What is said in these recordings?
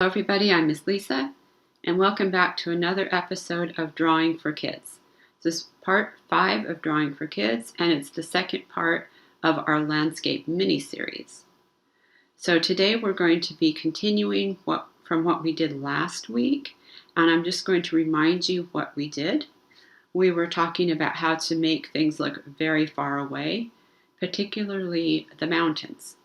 Hello everybody, I'm Miss Lisa, and welcome back to another episode of Drawing for Kids. This is part 5 of Drawing for Kids, and it's the second part of our landscape mini-series. So today we're going to be continuing from what we did last week, and I'm just going to remind you what we did. We were talking about how to make things look very far away, particularly the mountains.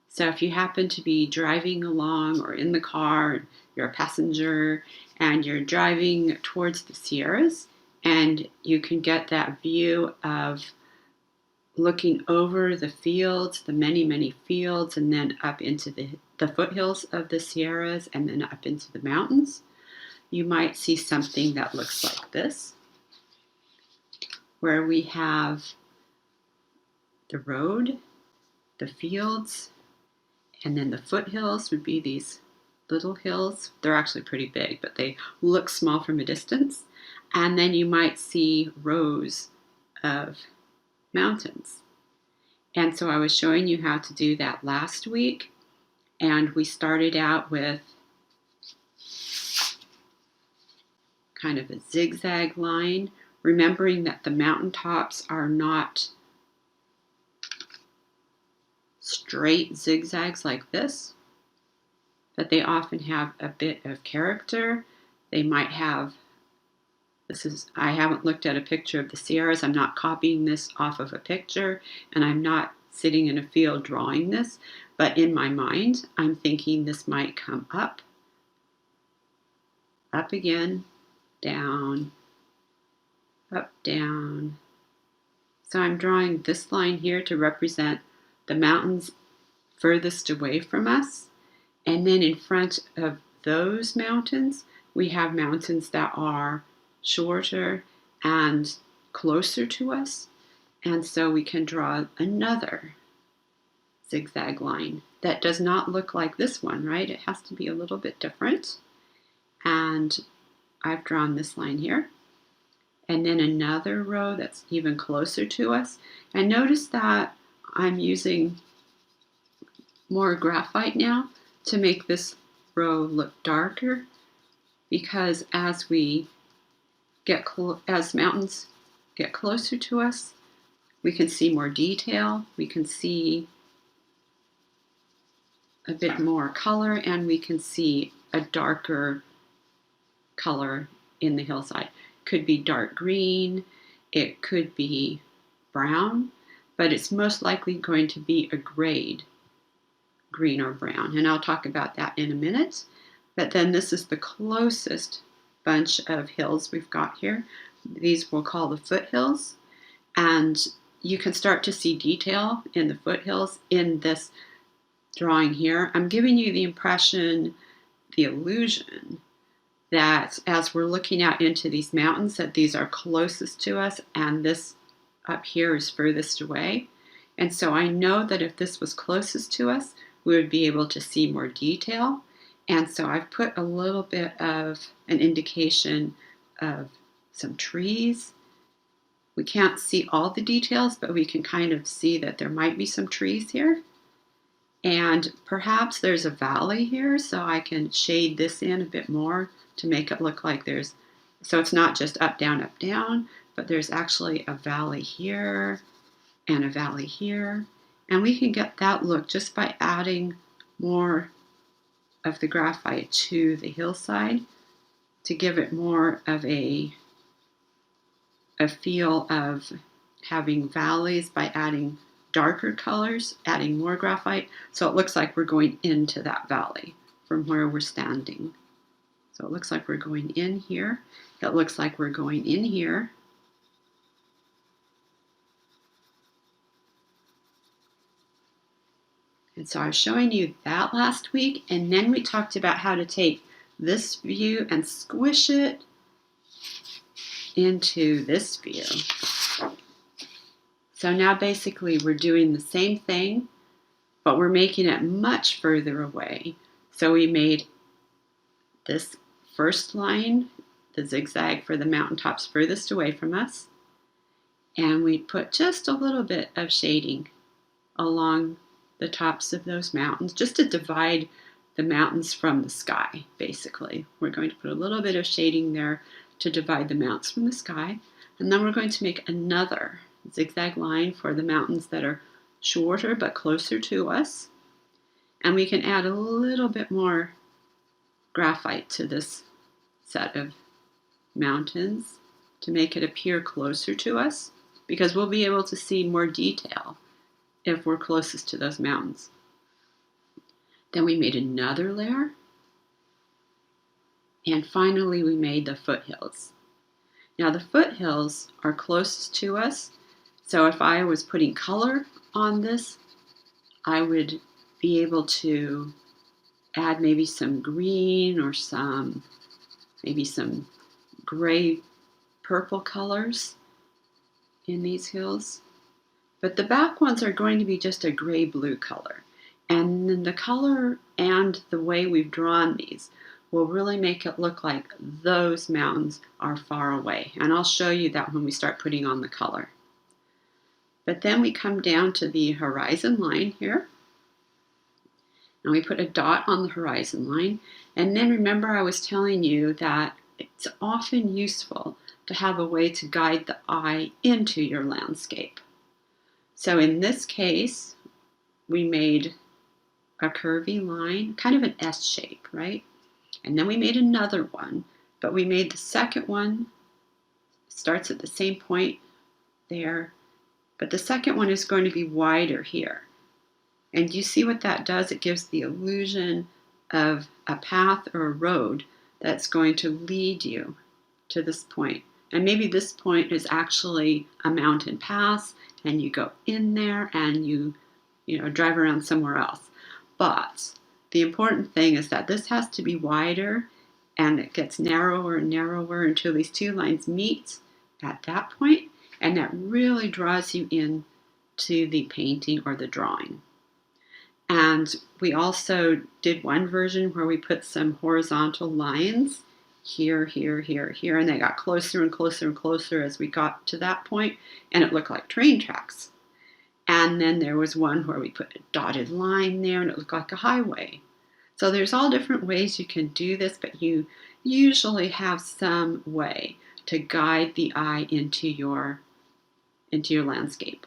So if you happen to be driving along or in the car, you're a passenger, and you're driving towards the Sierras, and you can get that view of looking over the fields, the many, many fields, and then up into the foothills of the Sierras, and then up into the mountains, you might see something that looks like this, where we have the road, the fields, and then the foothills would be these little hills. They're actually pretty big, but they look small from a distance. And then you might see rows of mountains. And so I was showing you how to do that last week. And we started out with kind of a zigzag line, remembering that the mountaintops are not straight zigzags like this, but they often have a bit of character. They might have, I haven't looked at a picture of the Sierras. I'm not copying this off of a picture, and I'm not sitting in a field drawing this, but in my mind, I'm thinking this might come up again, down, up, down. So I'm drawing this line here to represent the mountains furthest away from us. And then in front of those mountains, we have mountains that are shorter and closer to us. And so we can draw another zigzag line that does not look like this one, right? It has to be a little bit different. And I've drawn this line here. And then another row that's even closer to us. And notice that I'm using more graphite now to make this row look darker, because as mountains get closer to us, we can see more detail, we can see a bit more color, and we can see a darker color in the hillside. Could be dark green, it could be brown, but it's most likely going to be a grade green or brown, and I'll talk about that in a minute. But then this is the closest bunch of hills we've got here. These we'll call the foothills, and you can start to see detail in the foothills in this drawing here. I'm giving you the impression, the illusion, that as we're looking out into these mountains, that these are closest to us and this up here is furthest away. And so I know that if this was closest to us, we would be able to see more detail. And so I've put a little bit of an indication of some trees. We can't see all the details, but we can kind of see that there might be some trees here. And perhaps there's a valley here, so I can shade this in a bit more to make it look like so it's not just up, down, but there's actually a valley here and a valley here. And we can get that look just by adding more of the graphite to the hillside to give it more of a feel of having valleys by adding darker colors, adding more graphite, so it looks like we're going into that valley from where we're standing. So it looks like we're going in here. It looks like we're going in here. And so I was showing you that last week, and then we talked about how to take this view and squish it into this view. So now basically we're doing the same thing, but we're making it much further away. So we made this first line, the zigzag for the mountaintops furthest away from us, and we put just a little bit of shading along the tops of those mountains, just to divide the mountains from the sky, basically. We're going to put a little bit of shading there to divide the mountains from the sky. And then we're going to make another zigzag line for the mountains that are shorter but closer to us. And we can add a little bit more graphite to this set of mountains to make it appear closer to us, because we'll be able to see more detail if we're closest to those mountains. Then we made another layer. And finally, we made the foothills. Now the foothills are closest to us, so if I was putting color on this, I would be able to add maybe some green or maybe some gray purple colors in these hills. But the back ones are going to be just a gray blue color. And then the color and the way we've drawn these will really make it look like those mountains are far away. And I'll show you that when we start putting on the color. But then we come down to the horizon line here. And we put a dot on the horizon line. And then remember, I was telling you that it's often useful to have a way to guide the eye into your landscape. So in this case, we made a curvy line, kind of an S shape, right? And then we made another one, but we made the second one, starts at the same point there, but the second one is going to be wider here. And you see what that does? It gives the illusion of a path or a road that's going to lead you to this point. And maybe this point is actually a mountain pass, and you go in there and you drive around somewhere else. But the important thing is that this has to be wider, and it gets narrower and narrower until these two lines meet at that point, and that really draws you in to the painting or the drawing. And we also did one version where we put some horizontal lines here, here, here, here, and they got closer and closer and closer as we got to that point, and it looked like train tracks. And then there was one where we put a dotted line there, and it looked like a highway. So there's all different ways you can do this, but you usually have some way to guide the eye into your landscape.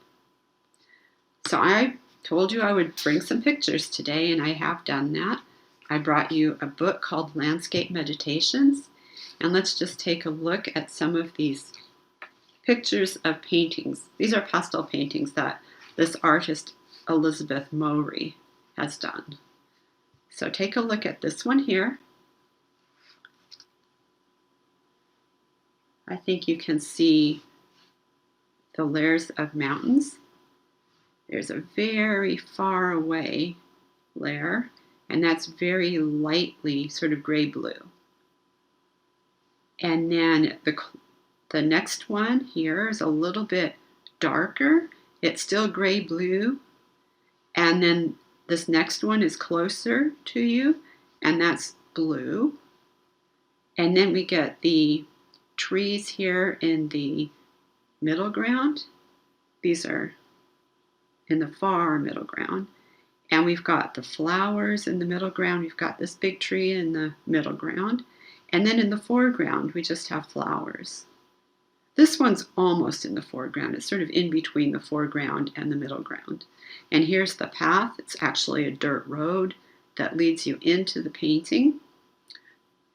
So I told you I would bring some pictures today, and I have done that. I brought you a book called Landscape Meditations, and let's just take a look at some of these pictures of paintings. These are pastel paintings that this artist Elizabeth Mowry has done. So take a look at this one here. I think you can see the layers of mountains. There's a very far away layer, and that's very lightly sort of gray blue. And then the next one here is a little bit darker. It's still gray blue. And then this next one is closer to you, and that's blue. And then we get the trees here in the middle ground. These are in the far middle ground. And we've got the flowers in the middle ground. We've got this big tree in the middle ground. And then in the foreground, we just have flowers. This one's almost in the foreground. It's sort of in between the foreground and the middle ground. And here's the path. It's actually a dirt road that leads you into the painting.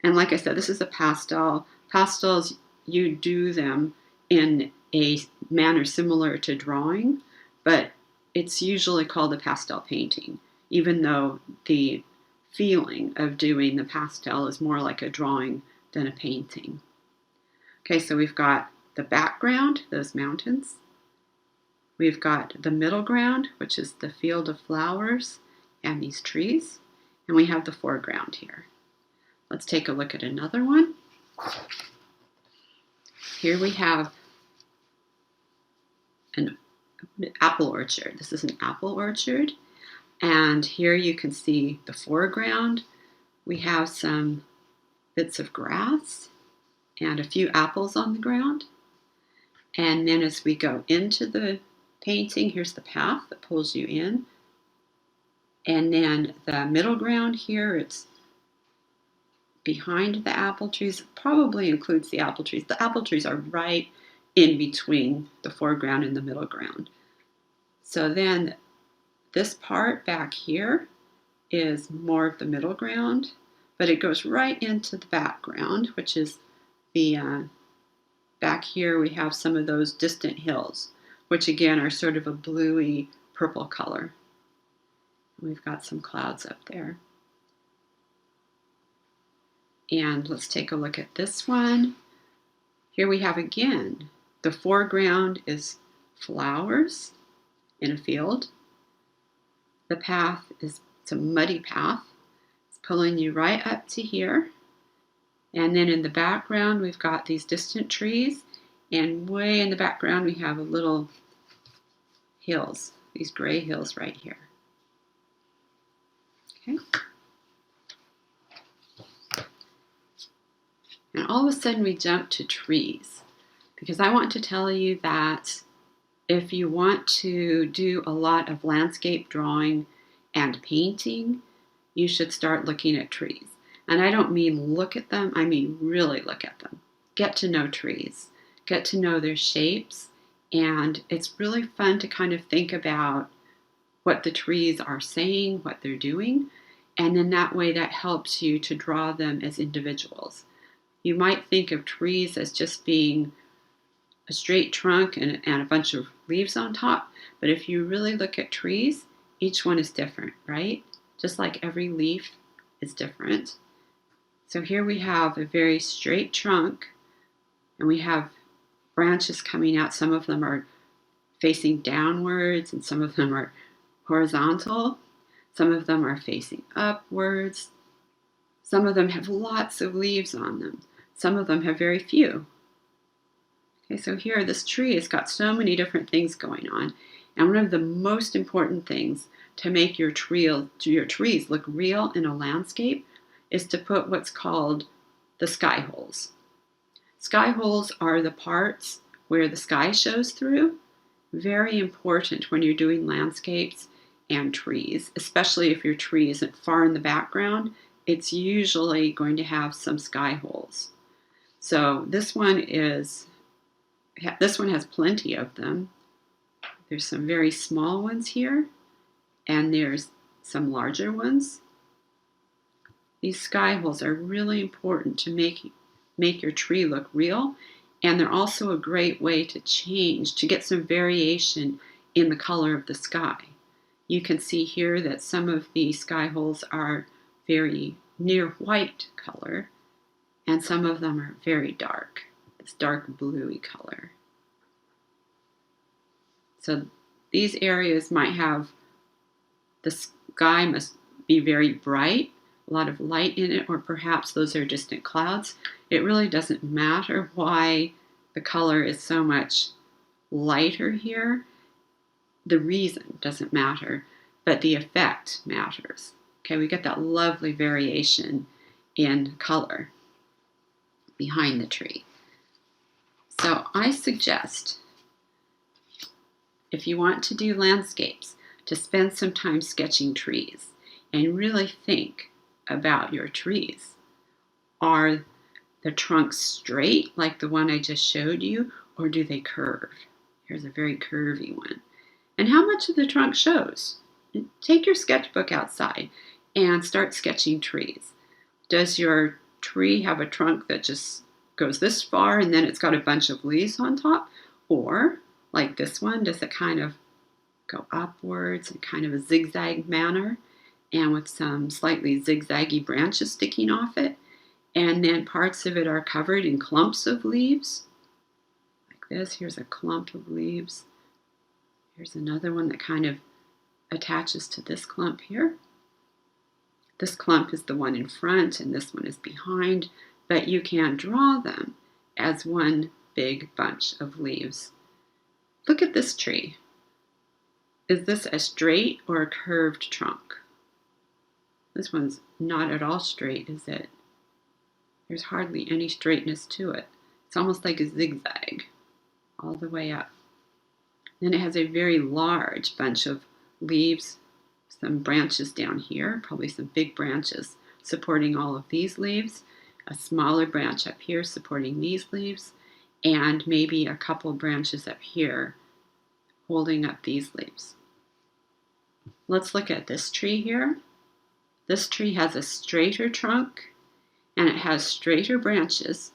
And like I said, this is a pastel. Pastels, you do them in a manner similar to drawing, but it's usually called a pastel painting, even though the feeling of doing the pastel is more like a drawing than a painting. Okay, so we've got the background, those mountains. We've got the middle ground, which is the field of flowers and these trees. And we have the foreground here. Let's take a look at another one. Here we have an apple orchard. This is an apple orchard. And here you can see the foreground. We have some bits of grass and a few apples on the ground. And then as we go into the painting, here's the path that pulls you in. And then the middle ground here, it's behind the apple trees, probably includes the apple trees. The apple trees are right in between the foreground and the middle ground. So then this part back here is more of the middle ground, but it goes right into the background, which is the back here we have some of those distant hills, which again are sort of a bluey purple color. We've got some clouds up there. And let's take a look at this one. Here we have again, the foreground is flowers in a field. The path is a muddy path. It's pulling you right up to here. And then in the background, we've got these distant trees. And way in the background, we have a little hills, these gray hills right here. Okay. And all of a sudden we jump to trees, because I want to tell you that if you want to do a lot of landscape drawing and painting, you should start looking at trees. And I don't mean look at them, I mean really look at them. Get to know trees, get to know their shapes, and it's really fun to kind of think about what the trees are saying, what they're doing, and then that way that helps you to draw them as individuals. You might think of trees as just being a straight trunk and a bunch of leaves on top, but if you really look at trees, each one is different, right? Just like every leaf is different. So here we have a very straight trunk, and we have branches coming out. Some of them are facing downwards, and some of them are horizontal. Some of them are facing upwards. Some of them have lots of leaves on them. Some of them have very few. Okay, so here this tree has got so many different things going on. And one of the most important things to make your trees look real in a landscape is to put what's called the sky holes. Sky holes are the parts where the sky shows through. Very important when you're doing landscapes and trees, especially if your tree isn't far in the background. It's usually going to have some sky holes. So this one has plenty of them. There's some very small ones here, and there's some larger ones. These sky holes are really important to make your tree look real, and they're also a great way to get some variation in the color of the sky. You can see here that some of the sky holes are very near white color, and some of them are very dark, this dark bluey color. So these areas might have, the sky must be very bright, a lot of light in it, or perhaps those are distant clouds. It really doesn't matter why the color is so much lighter here. The reason doesn't matter, but the effect matters. Okay, we get that lovely variation in color behind the tree. So I suggest, if you want to do landscapes, to spend some time sketching trees and really think about your trees. Are the trunks straight like the one I just showed you, or do they curve? Here's a very curvy one. And how much of the trunk shows? Take your sketchbook outside and start sketching trees. Does your tree have a trunk that just goes this far and then it's got a bunch of leaves on top? Or, like this one, does it kind of go upwards in kind of a zigzag manner and with some slightly zigzaggy branches sticking off it? And then parts of it are covered in clumps of leaves. Like this, here's a clump of leaves. Here's another one that kind of attaches to this clump here. This clump is the one in front and this one is behind, but you can draw them as one big bunch of leaves. Look at this tree. Is this a straight or a curved trunk? This one's not at all straight, is it? There's hardly any straightness to it. It's almost like a zigzag all the way up. Then it has a very large bunch of leaves some branches down here, probably some big branches supporting all of these leaves, a smaller branch up here supporting these leaves, and maybe a couple branches up here holding up these leaves. Let's look at this tree here. This tree has a straighter trunk and it has straighter branches.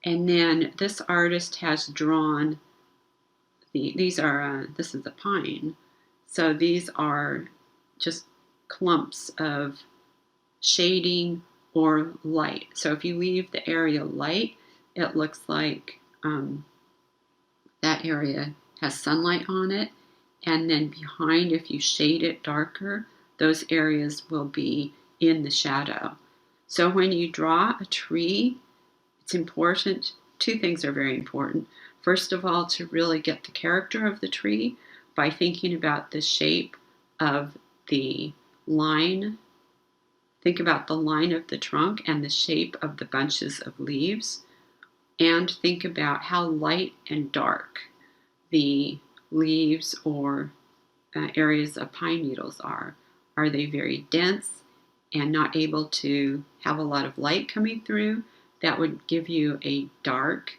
And then this artist has drawn, this is a pine. So these are just clumps of shading or light. So if you leave the area light, it looks like that area has sunlight on it. And then behind, if you shade it darker, those areas will be in the shadow. So when you draw a tree, it's important, two things are very important. First of all, to really get the character of the tree by thinking about the shape of the line. Think about the line of the trunk and the shape of the bunches of leaves. And think about how light and dark the leaves or areas of pine needles are. Are they very dense and not able to have a lot of light coming through? That would give you a dark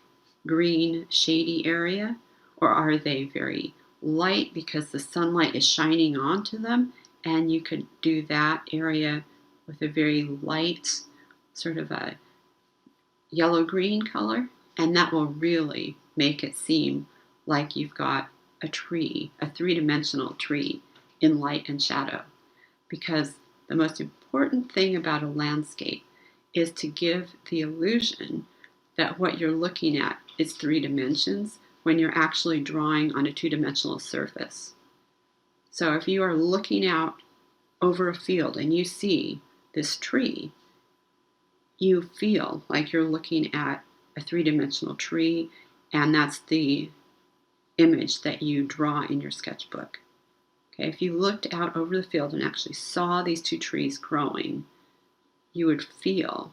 green shady area. Or are they very light because the sunlight is shining onto them, and you could do that area with a very light sort of a yellow-green color, and that will really make it seem like you've got a tree, a three-dimensional tree in light and shadow. Because the most important thing about a landscape is to give the illusion that what you're looking at is 3 dimensions when you're actually drawing on a 2-dimensional surface. So if you are looking out over a field and you see this tree, you feel like you're looking at a 3-dimensional tree, and that's the image that you draw in your sketchbook. Okay, if you looked out over the field and actually saw these 2 trees growing, you would feel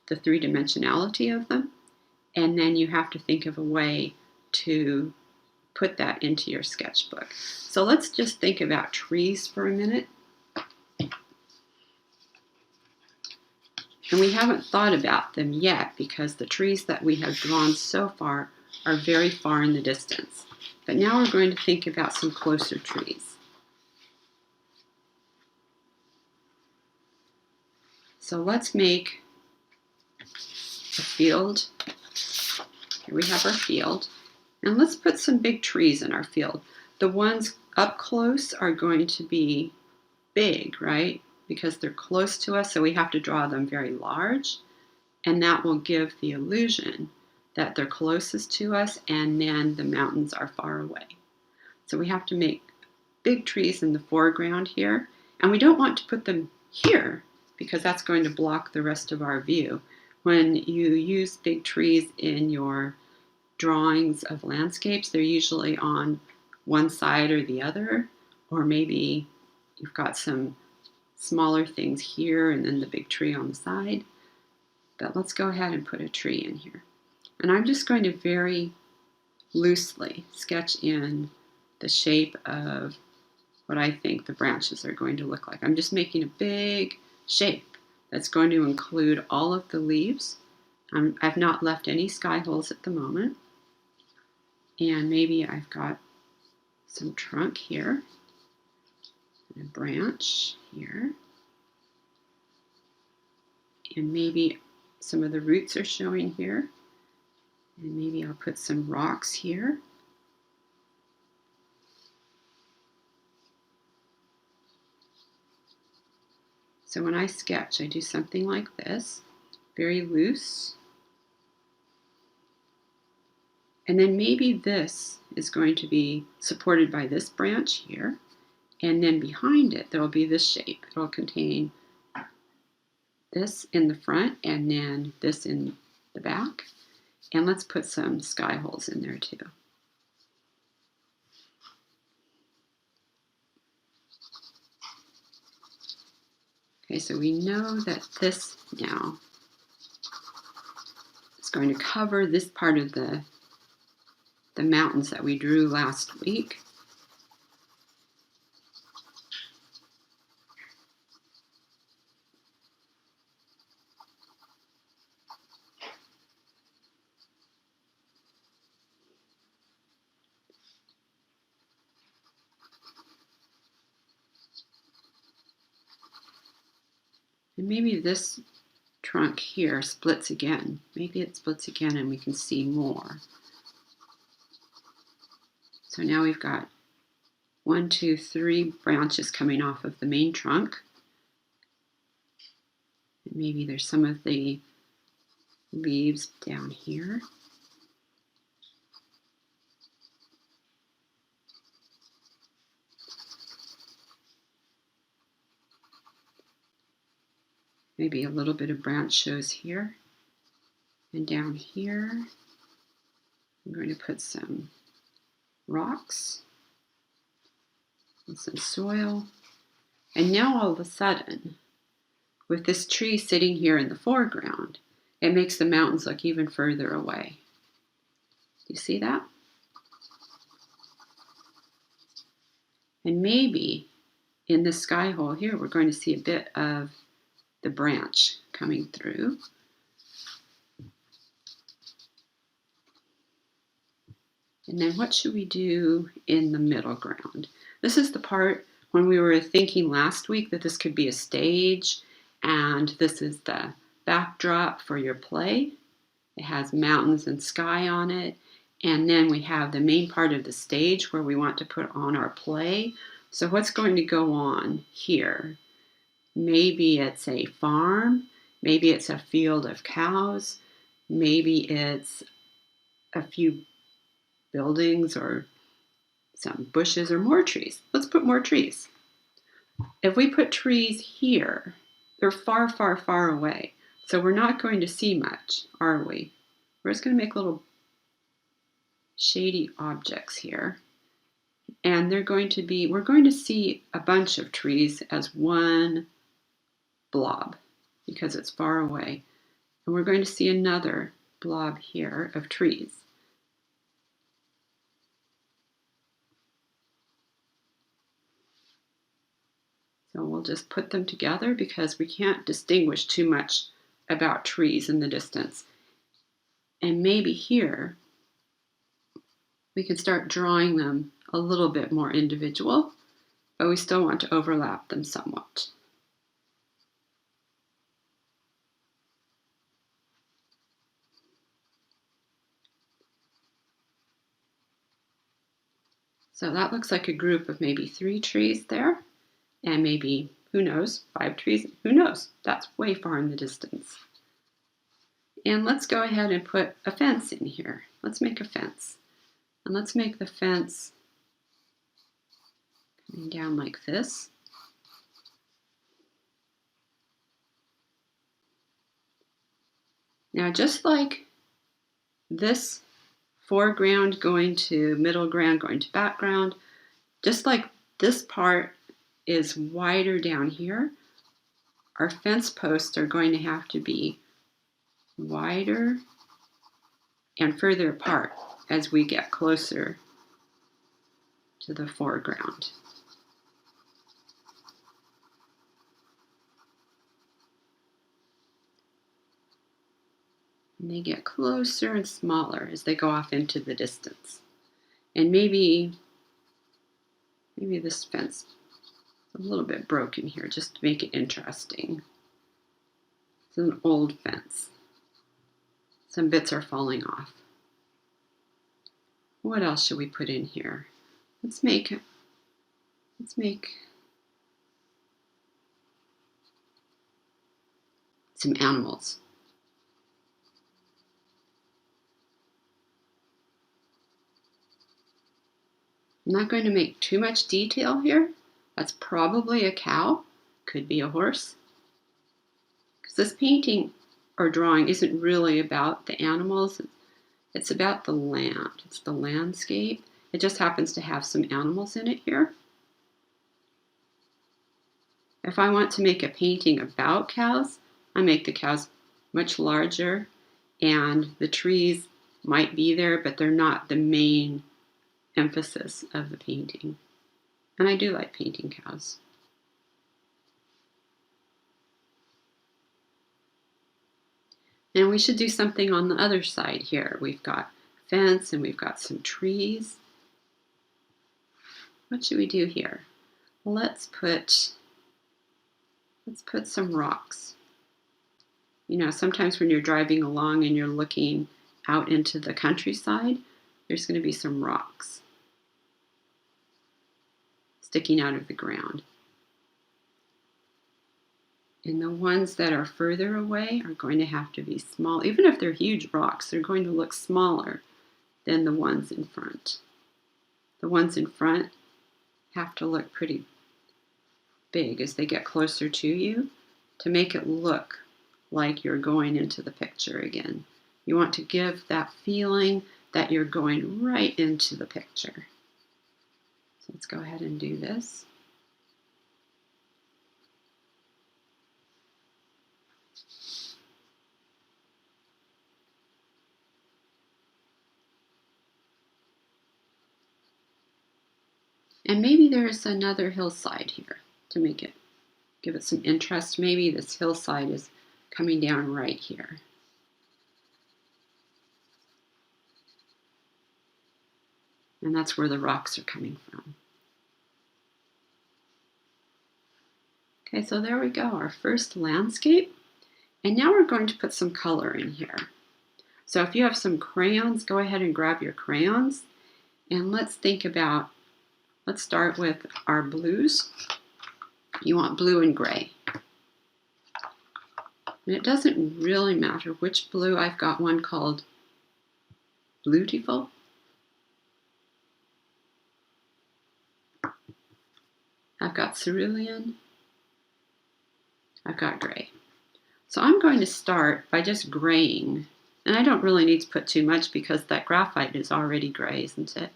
the 3-dimensionality of them, and then you have to think of a way to put that into your sketchbook. So let's just think about trees for a minute. And we haven't thought about them yet because the trees that we have drawn so far are very far in the distance. But now we're going to think about some closer trees. So let's make a field. Here we have our field. And let's put some big trees in our field. The ones up close are going to be big, right? Because they're close to us, so we have to draw them very large. And that will give the illusion that they're closest to us, and then the mountains are far away. So we have to make big trees in the foreground here. And we don't want to put them here because that's going to block the rest of our view. When you use big trees in your drawings of landscapes, they're usually on one side or the other, or maybe you've got some smaller things here and then the big tree on the side. But let's go ahead and put a tree in here. And I'm just going to very loosely sketch in the shape of what I think the branches are going to look like. I'm just making a big shape that's going to include all of the leaves. I've not left any sky holes at the moment. And maybe I've got some trunk here, and a branch here, and maybe some of the roots are showing here, and maybe I'll put some rocks here. So when I sketch, I do something like this, very loose. And then maybe this is going to be supported by this branch here. And then behind it, there will be this shape. It will contain this in the front and then this in the back. And let's put some sky holes in there too. Okay, so we know that this now is going to cover this part of the mountains that we drew last week. And maybe this trunk here splits again. Maybe it splits again and we can see more. So now we've got 1, 2, 3 branches coming off of the main trunk. And maybe there's some of the leaves down here. Maybe a little bit of branch shows here. And down here, I'm going to put some rocks and some soil. And now all of a sudden, with this tree sitting here in the foreground, it makes the mountains look even further away. Do you see that? And maybe in this sky hole here, we're going to see a bit of the branch coming through. And then what should we do in the middle ground? This is the part when we were thinking last week that this could be a stage and this is the backdrop for your play. It has mountains and sky on it. And then we have the main part of the stage where we want to put on our play. So what's going to go on here? Maybe it's a farm. Maybe it's a field of cows. Maybe it's a few buildings or some bushes or more trees. Let's put more trees. If we put trees here, they're far, far, far away. So we're not going to see much, are we? We're just going to make little shady objects here. And we're going to see a bunch of trees as one blob because it's far away. And we're going to see another blob here of trees. So we'll just put them together because we can't distinguish too much about trees in the distance. And maybe here we can start drawing them a little bit more individual, but we still want to overlap them somewhat. So that looks like a group of maybe 3 trees there, and maybe, who knows, 5 trees, who knows? That's way far in the distance. And let's go ahead and put a fence in here. Let's make a fence. And let's make the fence coming down like this. Now, just like this foreground going to middle ground, going to background, just like this part is wider down here, our fence posts are going to have to be wider and further apart as we get closer to the foreground. And they get closer and smaller as they go off into the distance. And maybe this fence is a little bit broken here just to make it interesting. It's an old fence. Some bits are falling off. What else should we put in here? Let's make some animals. I'm not going to make too much detail here. That's probably a cow, could be a horse. Because this painting or drawing isn't really about the animals, it's about the land. It's the landscape. It just happens to have some animals in it here. If I want to make a painting about cows, I make the cows much larger and the trees might be there, but they're not the main emphasis of the painting. And I do like painting cows. And we should do something on the other side here. We've got fence and we've got some trees. What should we do here? Let's put some rocks. You know, sometimes when you're driving along and you're looking out into the countryside, there's going to be some rocks sticking out of the ground. And the ones that are further away are going to have to be small. Even if they're huge rocks, they're going to look smaller than the ones in front. The ones in front have to look pretty big as they get closer to you to make it look like you're going into the picture again. You want to give that feeling that you're going right into the picture. So let's go ahead and do this. And maybe there's another hillside here to make it, give it some interest. Maybe this hillside is coming down right here. And that's where the rocks are coming from. Okay, so there we go, our first landscape. And now we're going to put some color in here. So if you have some crayons, go ahead and grab your crayons. And let's think about, let's start with our blues. You want blue and gray. And it doesn't really matter which blue. I've got one called Beautiful. I've got cerulean. I've got gray. So I'm going to start by just graying. And I don't really need to put too much because that graphite is already gray, isn't it?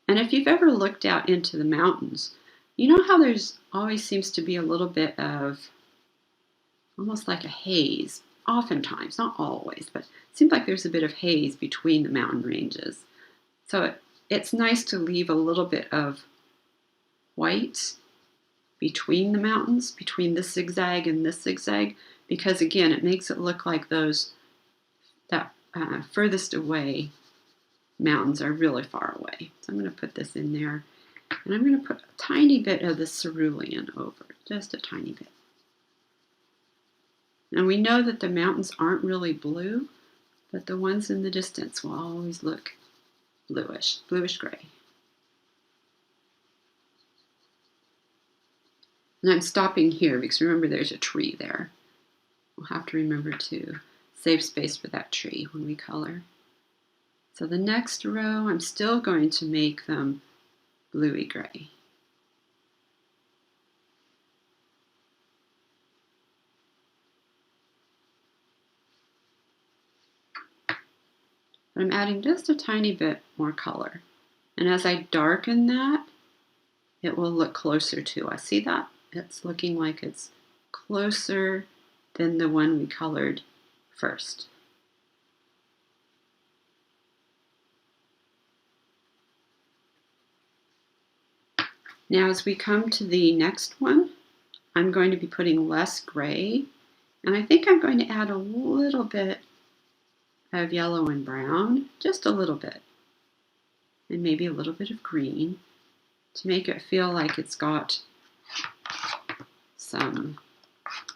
And if you've ever looked out into the mountains, you know how there's always seems to be a little bit of almost like a haze, oftentimes, not always, but it seems like there's a bit of haze between the mountain ranges. So it's nice to leave a little bit of white between the mountains, between this zigzag and this zigzag, because again, it makes it look like those that furthest away mountains are really far away. So I'm going to put this in there, and I'm going to put a tiny bit of the cerulean over, just a tiny bit. And we know that the mountains aren't really blue, but the ones in the distance will always look bluish gray. And I'm stopping here because remember there's a tree there. We'll have to remember to save space for that tree when we color. So the next row, I'm still going to make them bluey gray. But I'm adding just a tiny bit more color. And as I darken that, it will look closer to us. See that? It's looking like it's closer than the one we colored first. Now as we come to the next one, I'm going to be putting less gray, and I think I'm going to add a little bit of yellow and brown, just a little bit, and maybe a little bit of green to make it feel like it's got some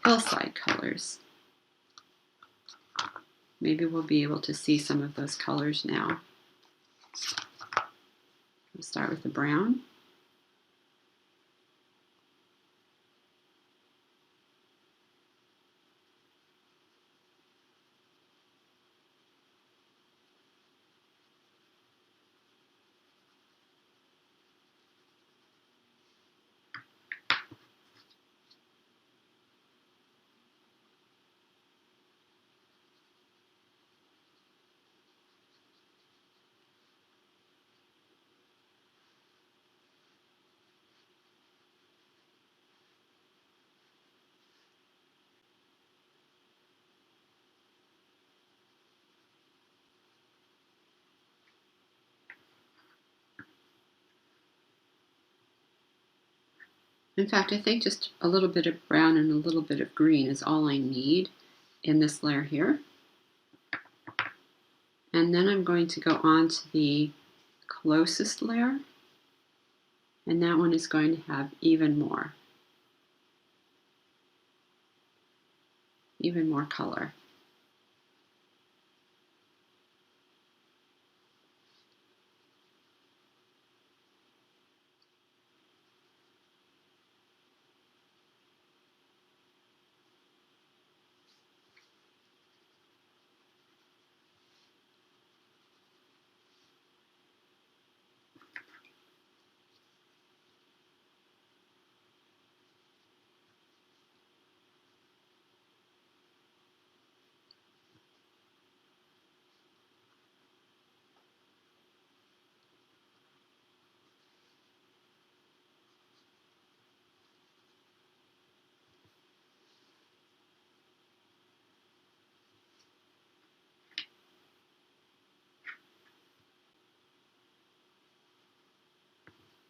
hillside colors. Maybe we'll be able to see some of those colors now. We'll start with the brown. In fact, I think just a little bit of brown and a little bit of green is all I need in this layer here. And then I'm going to go on to the closest layer, and that one is going to have even more color.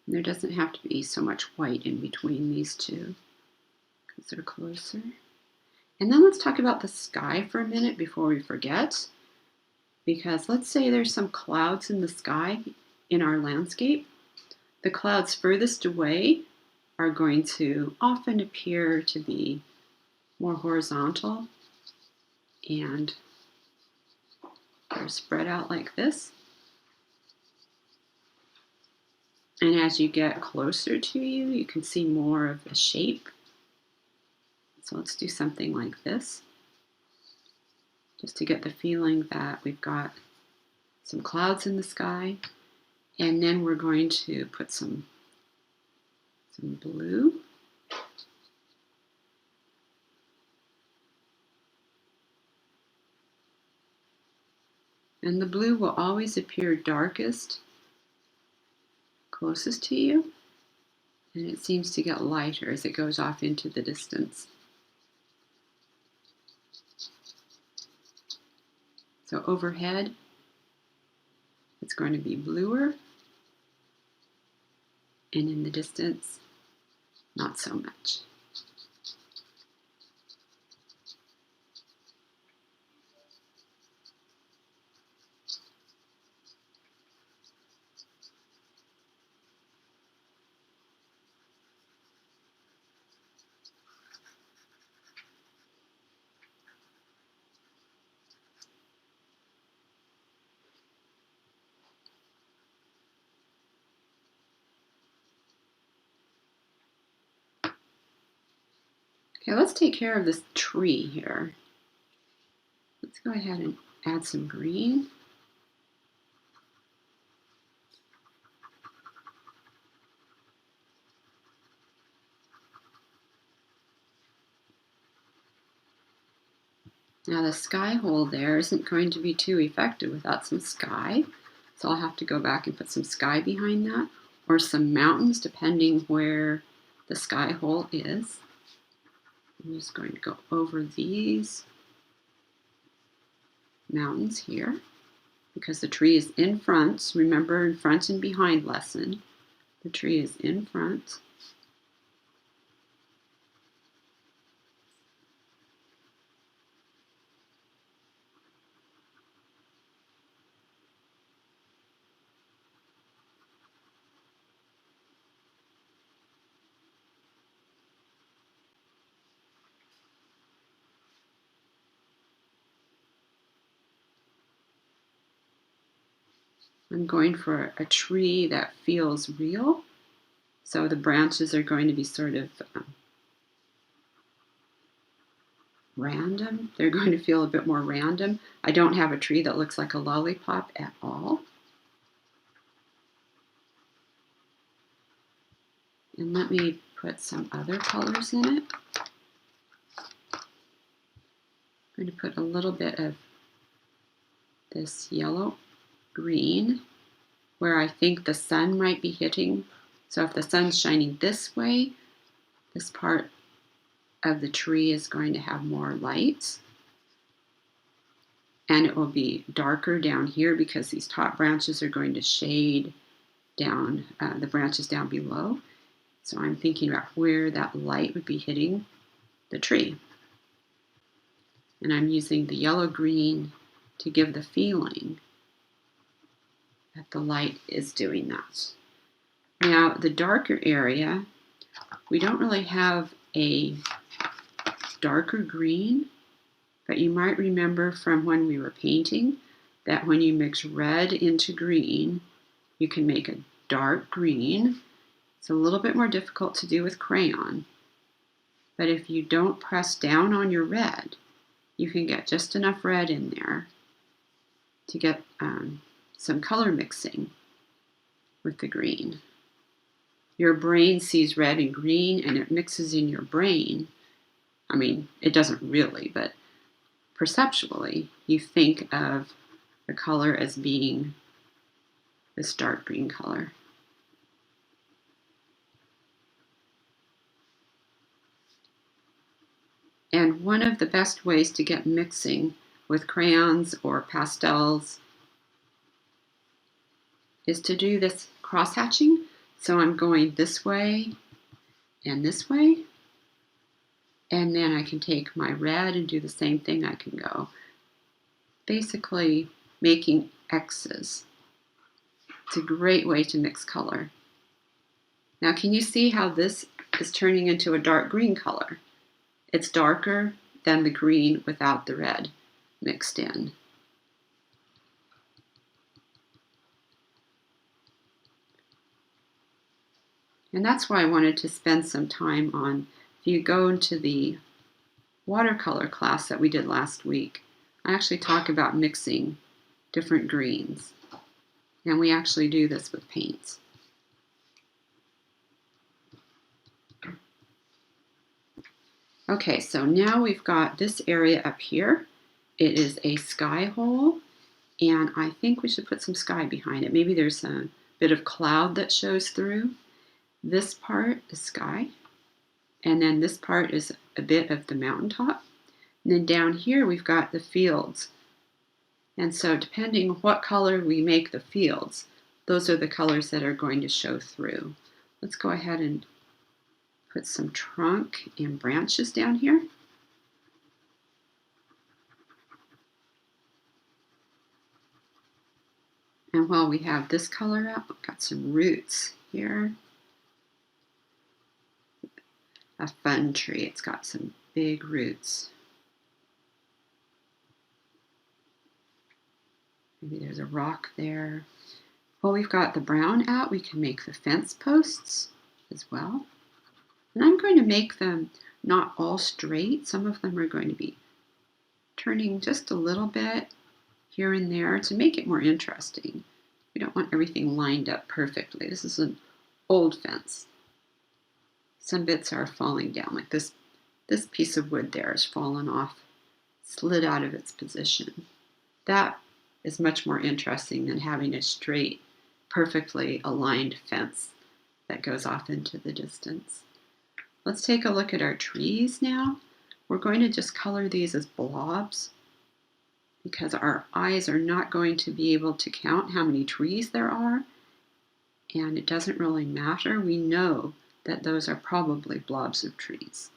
And there doesn't have to be so much white in between these two because they're closer. And then let's talk about the sky for a minute before we forget. Because let's say there's some clouds in the sky in our landscape. The clouds furthest away are going to often appear to be more horizontal, and they're spread out like this. And as you get closer to you, you can see more of the shape. So let's do something like this, just to get the feeling that we've got some clouds in the sky. And then we're going to put some blue. And the blue will always appear darkest, closest to you, and it seems to get lighter as it goes off into the distance. So overhead, it's going to be bluer, and in the distance, not so much. Okay, let's take care of this tree here. Let's go ahead and add some green. Now the sky hole there isn't going to be too effective without some sky, so I'll have to go back and put some sky behind that, or some mountains depending where the sky hole is. I'm just going to go over these mountains here because the tree is in front. Remember, in front and behind lesson, the tree is in front. I'm going for a tree that feels real. So the branches are going to be sort of random. They're going to feel a bit more random. I don't have a tree that looks like a lollipop at all. And let me put some other colors in it. I'm going to put a little bit of this yellow green where I think the sun might be hitting. So if the sun's shining this way, this part of the tree is going to have more light. And it will be darker down here because these top branches are going to shade down the branches down below. So I'm thinking about where that light would be hitting the tree. And I'm using the yellow-green to give the feeling that the light is doing that. Now, the darker area, we don't really have a darker green, but you might remember from when we were painting that when you mix red into green, you can make a dark green. It's a little bit more difficult to do with crayon, but if you don't press down on your red, you can get just enough red in there to get some color mixing with the green. Your brain sees red and green and it mixes in your brain. I mean, it doesn't really, but perceptually, you think of the color as being this dark green color. And one of the best ways to get mixing with crayons or pastels is to do this cross-hatching. So I'm going this way and this way. And then I can take my red and do the same thing. I can go basically making X's. It's a great way to mix color. Now can you see how this is turning into a dark green color? It's darker than the green without the red mixed in. And that's why I wanted to spend some time on, if you go into the watercolor class that we did last week, I actually talk about mixing different greens. And we actually do this with paints. Okay, so now we've got this area up here. It is a sky hole, and I think we should put some sky behind it. Maybe there's a bit of cloud that shows through. This part is sky, and then this part is a bit of the mountaintop. And then down here we've got the fields. And so depending on what color we make the fields, those are the colors that are going to show through. Let's go ahead and put some trunk and branches down here. And while we have this color up, we've got some roots here. A fun tree, it's got some big roots. Maybe there's a rock there. While we've got the brown out, we can make the fence posts as well. And I'm going to make them not all straight. Some of them are going to be turning just a little bit here and there to make it more interesting. We don't want everything lined up perfectly. This is an old fence. Some bits are falling down, like this piece of wood there is fallen off, slid out of its position. That is much more interesting than having a straight, perfectly aligned fence that goes off into the distance. Let's take a look at our trees now. We're going to just color these as blobs because our eyes are not going to be able to count how many trees there are, and it doesn't really matter. We know that those are probably blobs of trees.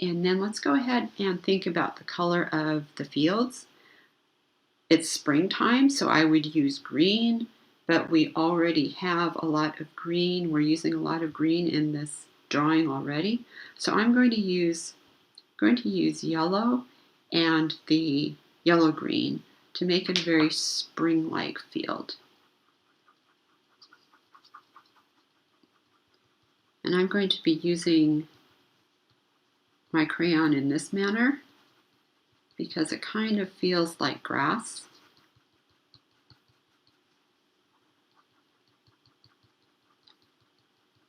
And then let's go ahead and think about the color of the fields. It's springtime, so I would use green, but we already have a lot of green. We're using a lot of green in this drawing already. So I'm going to use yellow and the yellow-green to make it a very spring-like field. And I'm going to be using my crayon in this manner because it kind of feels like grass.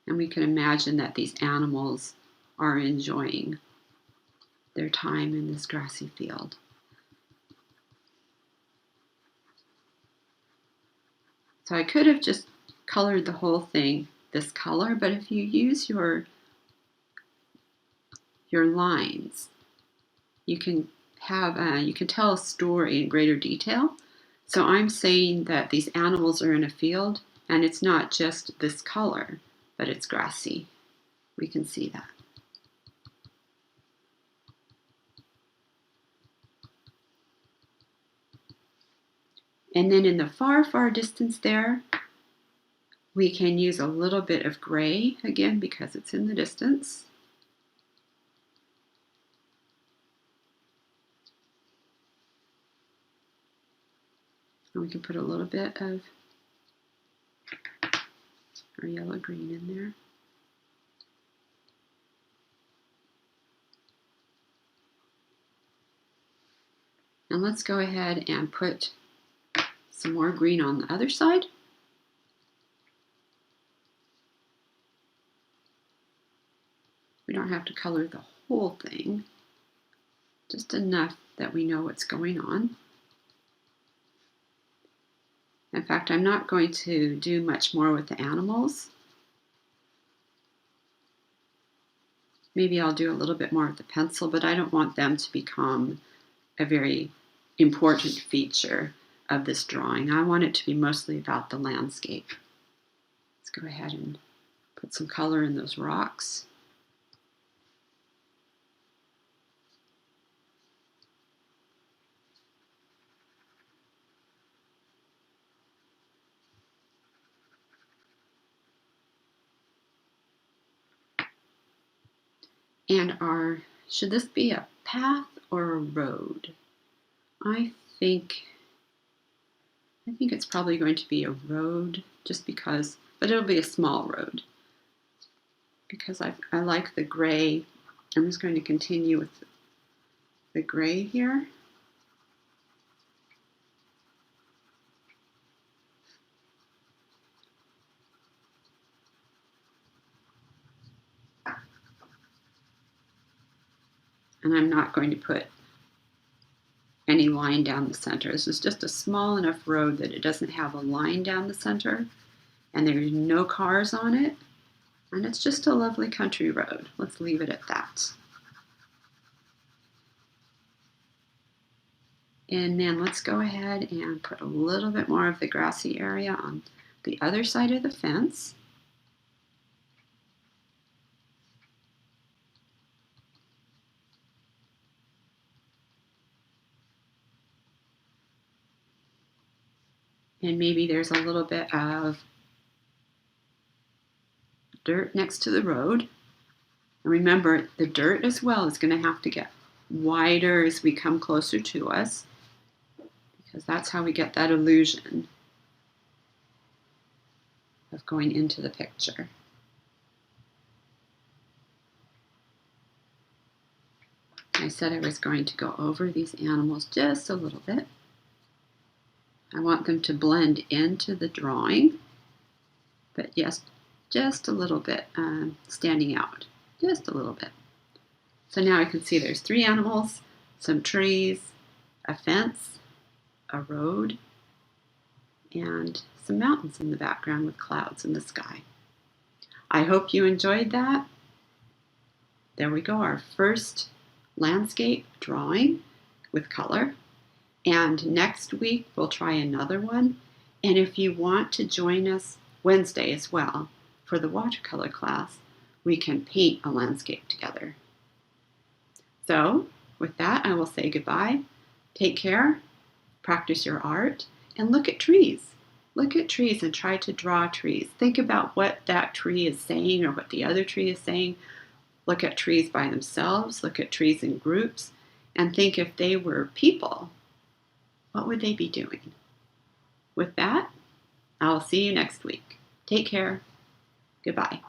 And we can imagine that these animals are enjoying their time in this grassy field. So I could have just colored the whole thing this color, but if you use your lines, you can tell a story in greater detail. So I'm saying that these animals are in a field, and it's not just this color, but it's grassy. We can see that. And then in the far, far distance there, we can use a little bit of gray, again, because it's in the distance. And we can put a little bit of our yellow-green in there. And let's go ahead and put some more green on the other side. We don't have to color the whole thing, just enough that we know what's going on. In fact, I'm not going to do much more with the animals. Maybe I'll do a little bit more with the pencil, but I don't want them to become a very important feature of this drawing. I want it to be mostly about the landscape. Let's go ahead and put some color in those rocks. And should this be a path or a road? I think it's probably going to be a road just because, but it'll be a small road because I like the gray. I'm just going to continue with the gray here. And I'm not going to put any line down the center. This is just a small enough road that it doesn't have a line down the center, and there's no cars on it, and it's just a lovely country road. Let's leave it at that. And then let's go ahead and put a little bit more of the grassy area on the other side of the fence. And maybe there's a little bit of dirt next to the road. And remember, the dirt as well is going to have to get wider as we come closer to us, because that's how we get that illusion of going into the picture. I said I was going to go over these animals just a little bit. I want them to blend into the drawing, but yes, just a little bit standing out, just a little bit. So now I can see there's 3 animals, some trees, a fence, a road, and some mountains in the background with clouds in the sky. I hope you enjoyed that. There we go, our first landscape drawing with color. And next week we'll try another one. And if you want to join us Wednesday as well for the watercolor class, we can paint a landscape together. So with that, I will say goodbye. Take care, practice your art, and look at trees. Look at trees and try to draw trees. Think about what that tree is saying or what the other tree is saying. Look at trees by themselves, look at trees in groups, and think if they were people, what would they be doing? With that, I'll see you next week. Take care. Goodbye.